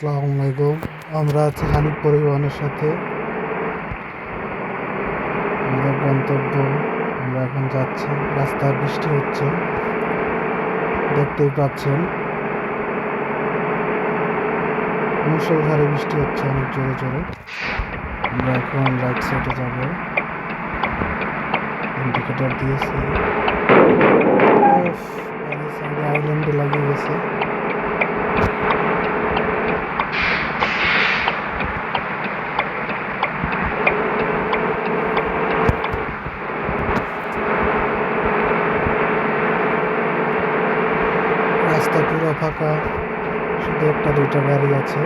আসসালামু আলাইকুম। আমরা আছি হানিফ পরিবহনের সাথে। আমাদের গন্তব্য, আমরা এখন যাচ্ছি। রাস্তায় বৃষ্টি হচ্ছে, দেখতেই পাচ্ছেন। মুষলধারে বৃষ্টি হচ্ছে অনেক জোরে জোরে। আমরা এখন রাইট সাইডে যাব, ইন্ডিকেটর দিয়েছি। সাইডে আইল্যান্ডে লাগিয়ে গেছে। রাস্তা পুরো ফাঁকা, শুধু একটা দুইটা গাড়ি আছে।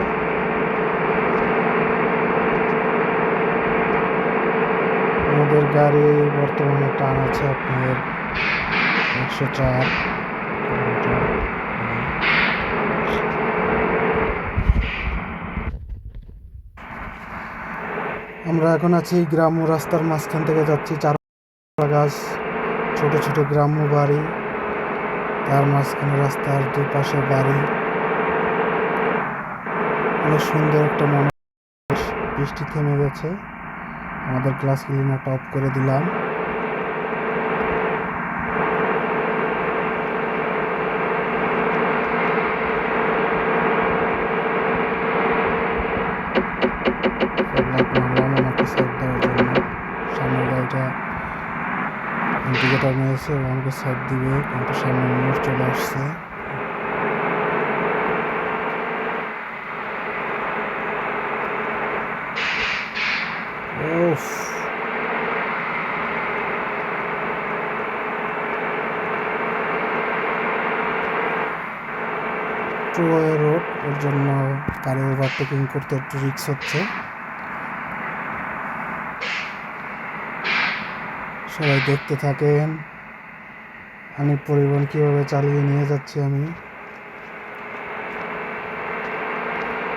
আমাদের গাড়ি বর্তমানে টান আছে আপনার 104 কিলোমিটার। আমরা এখন আছি গ্রাম্য রাস্তার মাঝখান থেকে যাচ্ছি। চারা গাছ, ছোট ছোট গ্রাম্য বাড়ি, তার মাঝখানে রাস্তার দুই পাশে গাড়ি। অনেক সুন্দর একটা মনে। বৃষ্টি থেমে গেছে, আমাদের গ্লাস ক্লিনারটা অফ করে দিলাম। আমাকে সাইড দেওয়ার জন্য সামনের গাড়িটা ইন্ডিকেটর মেরেছে এবং আমাকে সাইড দিবে, কিন্তু সামনে মোড় চলে আসছে। রোড, এর জন্য গাড়ি ওভারটেকিং করতে একটু রিস্ক হচ্ছে। সবাই দেখতে থাকেন হানিফ পরিবহন কিভাবে চালিয়ে নিয়ে যাচ্ছি আমি।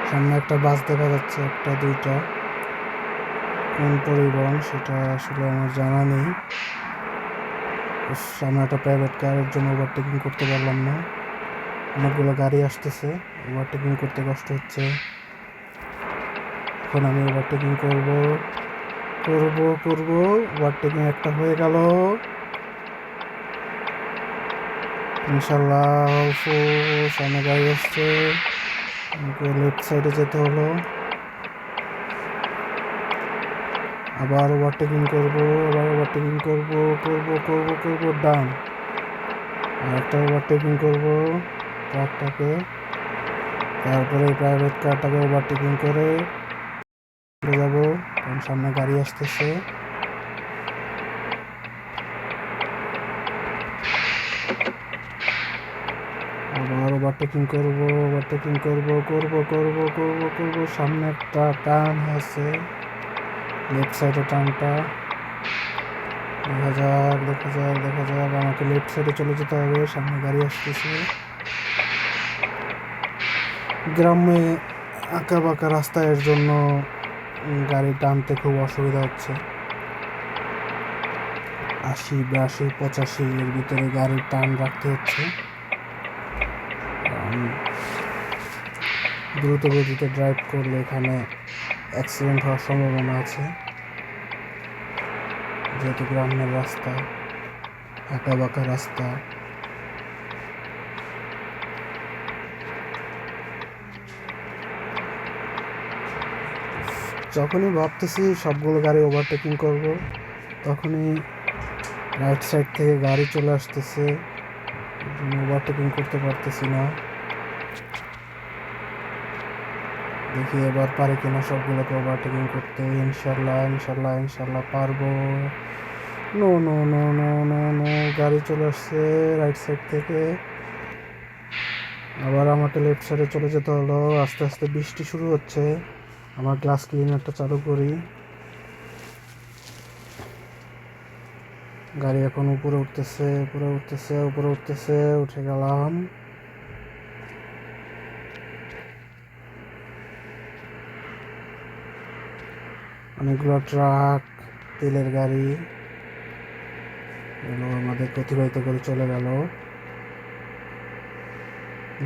সামনে একটা বাস দেখা যাচ্ছে, একটা দুইটা। কোন পরিবহন সেটা আসলে আমার জানা নেই। সামনে একটা প্রাইভেট কারের জন্য ওভারটেকিং করতে পারলাম না। অনেকগুলো গাড়ি আসতেছে, ওভারটেকিং করতে কষ্ট হচ্ছে। এখন আমি ওভারটেকিং করব। ওভারটেকিং একটা হয়ে গেল ইনশাল্লাহ। সামনে গাড়ি আসছে, আমাকে লেফট সাইডে যেতে হলো। আবার ওভারটেকিং করব, ডান। আর একটা ওভারটেকিং করব ট্রাকটাকে, তারপরে প্রাইভেট কারটাকে ওভারটেকিং করে যাব, কারণ সামনে গাড়ি আসতেছে। আবার ওভারটেকিং করব। সামনে একটা টার্ন আছে, লেফট সাইডে টার্নটা। দেখা যাক। আমাকে লেফট সাইডে চলে যেতে হবে, সামনে গাড়ি আসতেছে। গ্রামে আঁকা বাঁকা রাস্তা, এর জন্য গাড়ি টানতে খুব অসুবিধা হচ্ছে। 80, 82, 85 এর ভিতরে গাড়ির টান রাখতে হচ্ছে। দ্রুত গতিতে ড্রাইভ করলে এখানে অ্যাক্সিডেন্ট হওয়ার সম্ভাবনা আছে, যেহেতু গ্রামের রাস্তা, আঁকা বাঁকা রাস্তা। যখনই ভাবতেছি সবগুলো গাড়ি ওভারটেকিং করব, তখনই রাইট সাইড থেকে গাড়ি চলে আসতেছে, ওভারটেকিং করতে পারতেছি না। দেখি এবার পারে কিনা সবগুলোকে ওভারটেকিং করতে। ইনশাল্লাহ পারবো। নো, গাড়ি চলে আসছে রাইট সাইড থেকে। আবার আমাকে লেফট সাইডে চলে যেতে হলো। আস্তে আস্তে বৃষ্টি শুরু হচ্ছে। আমার গ্লাস ক্লিনারটা চালু করি। গাড়ি এখন উপরে উঠতেছে, উঠে গেলাম। অনেকগুলো ট্রাক, তেলের গাড়ি এগুলো আমাদের অতিবাহিত করে চলে গেল।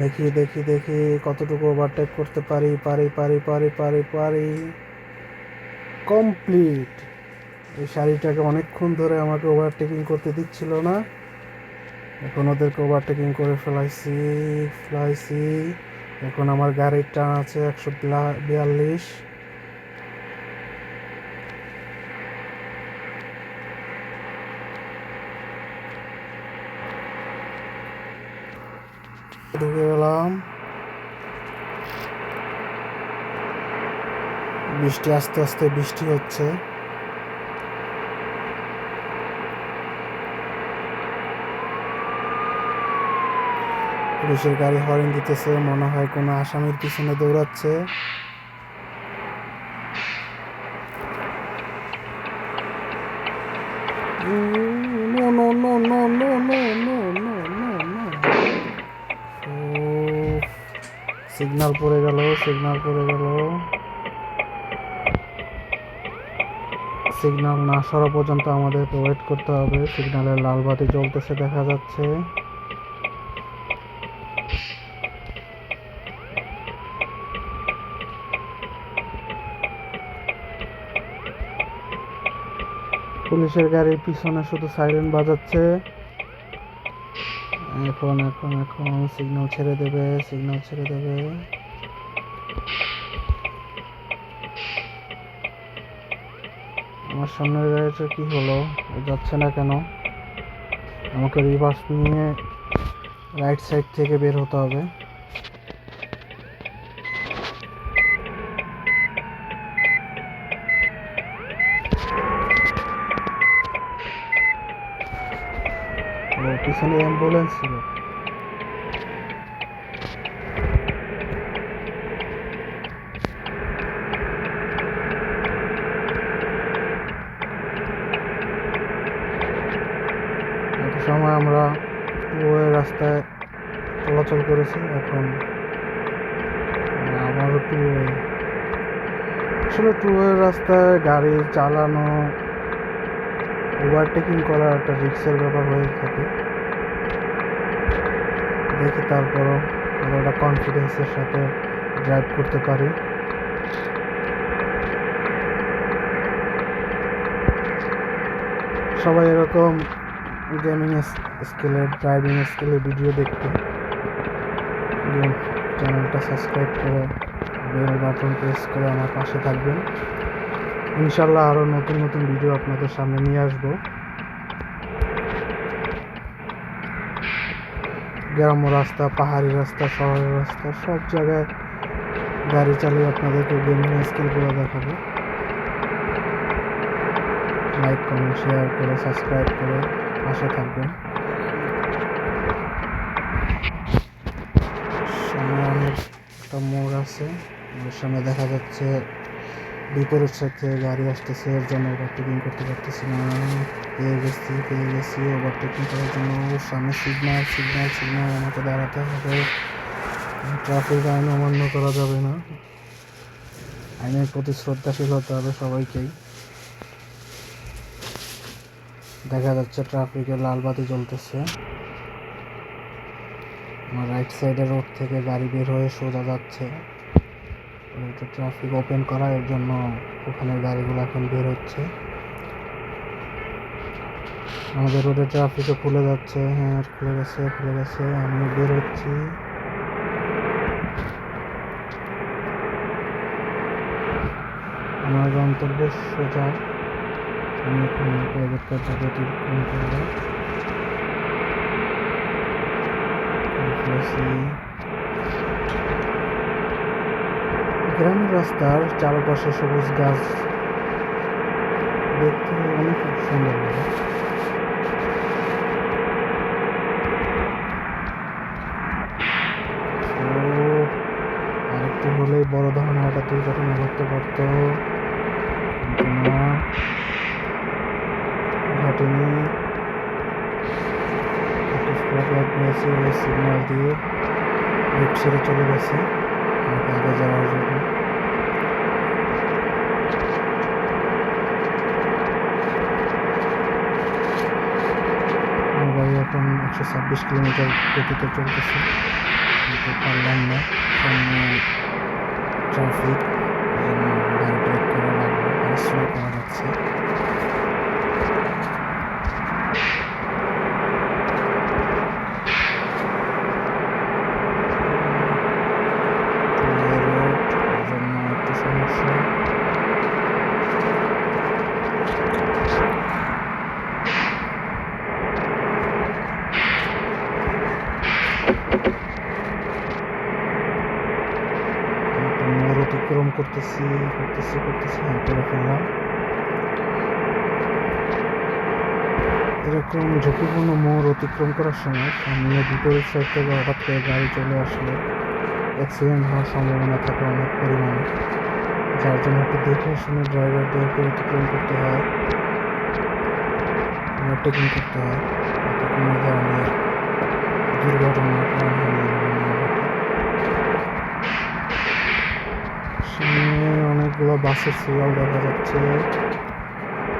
দেখি দেখি দেখি কতটুকু ওভারটেক করতে পারি। পারি পারি পারি পারি পারি কমপ্লিট। এই শাড়িটাকে অনেকক্ষণ ধরে আমাকে ওভারটেকিং করতে দিচ্ছিল না, এখন ওদেরকে ওভারটেকিং করে ফেলাইছি ফেলাইছি। এখন আমার গাড়ির টান আছে 142। ঢুকে গেলাম। বৃষ্টি আস্তে আস্তে বৃষ্টি হচ্ছে। পুলিশের গাড়ি হর্ন দিতেছে, মনে হয় কোনো আসামির পিছনে দৌড়াচ্ছে। No no no no no no no no no no. Signal পড়ে গেল, সিগন্যাল পড়ে গেল। সিগন্যাল না সরা পর্যন্ত আমাদেরকে ওয়েট করতে হবে। সিগন্যালের লাল বাতি জ্বলতেছে দেখা যাচ্ছে। পুলিশের গাড়ির পিছনে শুধু সাইরেন বাজাচ্ছে। এখন এখন এখন সিগন্যাল ছেড়ে দেবে, সিগন্যাল ছেড়ে দেবে। আমার সামনের গাড়িটা কি হলো, যাচ্ছে না কেন? আমাকে রিভার্স নিয়ে রাইট সাইড থেকে বের হতে হবে। ও পিছনে অ্যাম্বুলেন্স ছিল। এত সময় আমরা টুওয়ে রাস্তায় চলাচল করেছি, এখন আবারও টুওয়ে। আসলে টুওয়ে রাস্তায় গাড়ি চালানো, ওভারটেকিং করা একটা রিস্কের ব্যাপার হয়ে থাকে। দেখি তারপরও কতটা কনফিডেন্সের সাথে ড্রাইভ করতে পারি। সবাই এরকম গেমিং স্কিলের, ড্রাইভিং স্কিলের ভিডিও দেখতে চ্যানেলটা সাবস্ক্রাইব করে বেল বাটন প্রেস করে আমার পাশে থাকবেন। ইনশাল্লাহ আরও নতুন নতুন ভিডিও আপনাদের সামনে নিয়ে আসবো। গ্রাম্য রাস্তা, পাহাড়ি রাস্তা, শহরের রাস্তা, সব জায়গায় গাড়ি চালিয়ে আপনাদেরকে গেমিং স্কিলগুলো দেখাবো। লাইক কমেন্ট শেয়ার করে সাবস্ক্রাইব করে পাশে থাকবেন। সামনে অনেক একটা মোড় আছে, ওর সামনে দেখা যাচ্ছে বিপরীত সাইড থেকে গাড়ি আসতেছে, এর জন্য ওভারটেকিং করতে পারতেছি না। পেয়ে গেছি ওভারটেকিং করার জন্য। সামনে সিগন্যাল সিগন্যাল সিগন্যাল, আমাকে দাঁড়াতে হবে। ট্রাফিক আইন অমান্য করা যাবে না, আইনের প্রতি শ্রদ্ধাশীল হতে হবে সবাইকেই। দেখা যাচ্ছে ট্রাফিকের লাল বাতি জ্বলতেছে। আমার রাইট সাইডের রোড থেকে গাড়ি বের হয়ে সোজা যাচ্ছে। ট্রাফিক ওপেন করা, এর জন্য ওখানে গাড়িগুলো এখন বের হচ্ছে। আমাদের রোডে ট্রাফিকও খুলে যাচ্ছে। হ্যাঁ, খুলে গেছে খুলে গেছে। আমি বের হচ্ছি। আমার গন্তব্য সোজা। আমি এখন প্রাইভেট কারটা অতিক্রম করবো। গ্রামের রাস্তার চারপাশে সবুজ গাছ দেখতে অনেক সুন্দর লাগে। আরেকটু হলেই বড় ধরনের একটা দুর্ঘটনা ঘটতে পারত, কিন্তু না, ঘটেনি। সিগন্যাল দিয়ে লিফট ছেড়ে চলে গেছে আমাকে আগে যাওয়ার জন্য। আমার গাড়ি এখন 126 কিলোমিটার গতিতে চলতেছে, কিন্তু পারলাম না, সামনে ট্রাফিক, গাড়ি ব্রেক করা লাগবে, গাড়ি স্লো করা যাচ্ছে। সমস্যা মোড় অতিক্রম করতেছি হ্যাঁ করে ফেললাম। এরকম ঝুঁকিপূর্ণ মোড় অতিক্রম করার সময় সামনে বিপরীত সাইড থেকে হঠাৎ করে গাড়ি চলে আসলে অ্যাক্সিডেন্ট হওয়ার সম্ভাবনা থাকে অনেক পরিমাণে, যার জন্য একটু দেখে শুনে ড্রাইভারদেরকে অতিক্রম করতে হয়, ওভারটেকিং করতে হয়, যাতে কোনো ধরনের দুর্ঘটনা প্রাণহানি না ঘটে। সামনে অনেকগুলো বাসের সিরিয়াল দেখা যাচ্ছে,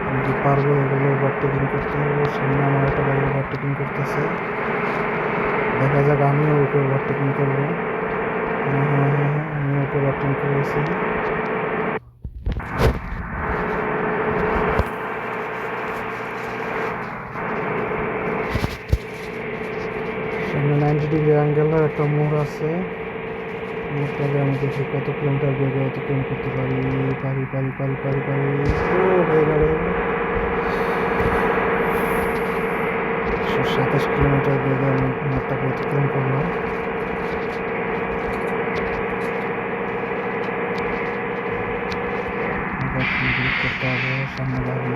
আমি কি পারবো এগুলো ওভারটেকিং করতে? সামনে আমার একটা গাড়ি ওভারটেকিং করতেছে, দেখা যাক আমিও ওকে ওভারটেকিং করবো। হ্যাঁ, আমি ওকে ওভারটেকিং করেছি। সামনে 90 ডিগ্রি অ্যাঙ্গেলের একটা মোড় আছে, মোড়টাকে আমি দেখি কত কিলোমিটার বেগে অতিক্রম করতে পারি। ও হয়ে গেল 127 কিলোমিটার বেগে আমি মোড়টাকে অতিক্রম করলাম। কমপ্লিট করতে হবে, সামনে গাড়ি।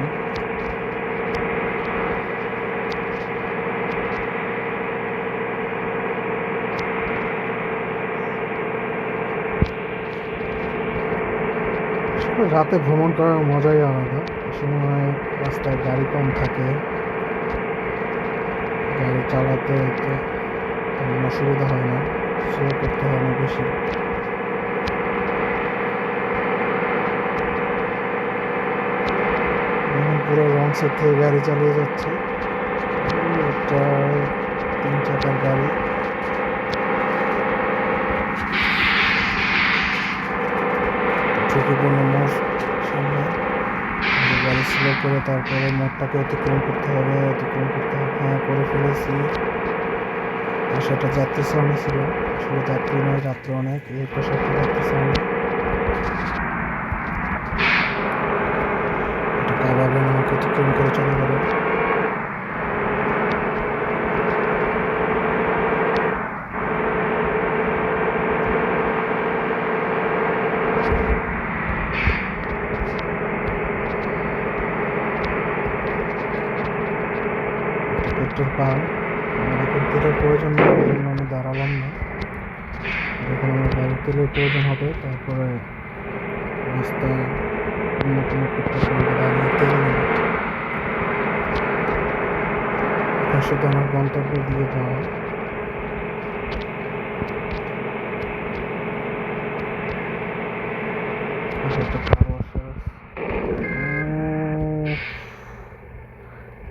রাতে ভ্রমণ করার মজাই আলাদা। সময় রাস্তায় গাড়ি কম থাকে, গাড়ি চালাতে তেমন অসুবিধা হয় না, স্লো করতে হয় না বেশি। এখন পুরো রং সাইড থেকে গাড়ি চালিয়ে যাচ্ছে, একটা 3 চাকার গাড়ি। ঝুঁকিপূর্ণ মোড় সামনে, গাড়ি স্লো করে তারপরে মোড়টাকে অতিক্রম করতে হবে। হ্যাঁ করে ফেলেছি। পাশে একটা যাত্রী শ্রেণী ছিল, আসলে যাত্রী নয়, যাত্রী অনেক। এই পাশে একটা যাত্রী শ্রেণী, একটা কাবাবে আমাকে অতিক্রম করে চলে গেল। পেট্রোল পাম্প, আমার এখন তেলের প্রয়োজন নেই, ওই জন্য আমি দাঁড়ালাম না। যখন আমার গাড়ির তেলের প্রয়োজন হবে তারপরে রাস্তায় অন্য কোনো পেট্রোল পাম্পে দাঁড়িয়ে তেল নেব। এখন শুধু আমার গন্তব্যের দিকে যাওয়া।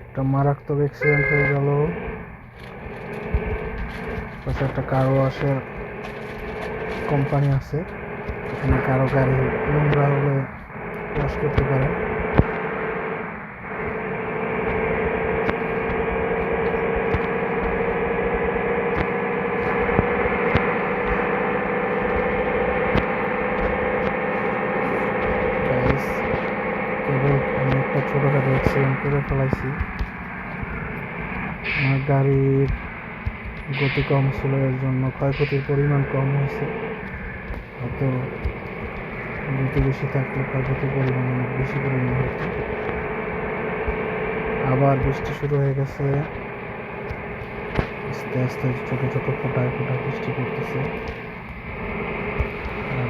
একটা মারাত্মক অ্যাক্সিডেন্ট হয়ে গেল। পাশে একটা কার ওয়াশের কোম্পানি আছে, এখানে কারো গাড়ি নোংরা হলে ওয়াশ করতে পারে। কেবল আমি একটা ছোটোখাটো অ্যাক্সিডেন্ট করে ফেলাইছি। আমার গাড়ির গতি কম ছিল, এর জন্য ক্ষয়ক্ষতির পরিমাণ কম হয়েছে। হয়তো গতি বেশি থাকলে ক্ষয়ক্ষতির পরিমাণ অনেক বেশি পরিমাণ হতো। আবার বৃষ্টি শুরু হয়ে গেছে, আস্তে আস্তে ছোট ছোট ফোঁটায় বৃষ্টি পড়তেছে,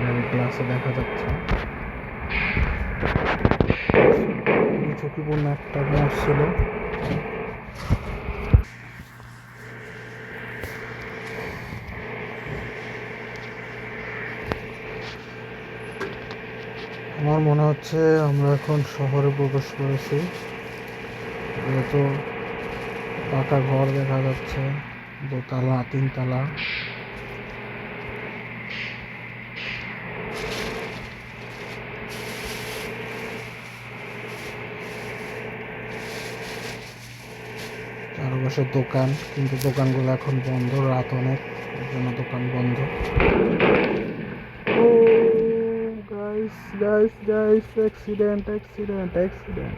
গাড়ির গ্লাসে দেখা যাচ্ছে। ঝুঁকিপূর্ণ একটা মোড় ছিল। আমার মনে হচ্ছে আমরা এখন শহরে প্রবেশ করেছি, যেহেতু পাকা ঘর দেখা যাচ্ছে, 2 তালা 3 তালা। আশেপাশে দোকান, কিন্তু দোকানগুলো এখন বন্ধ, রাত অনেক, এর জন্য দোকান বন্ধ। ও guys guys guys, accident accident accident.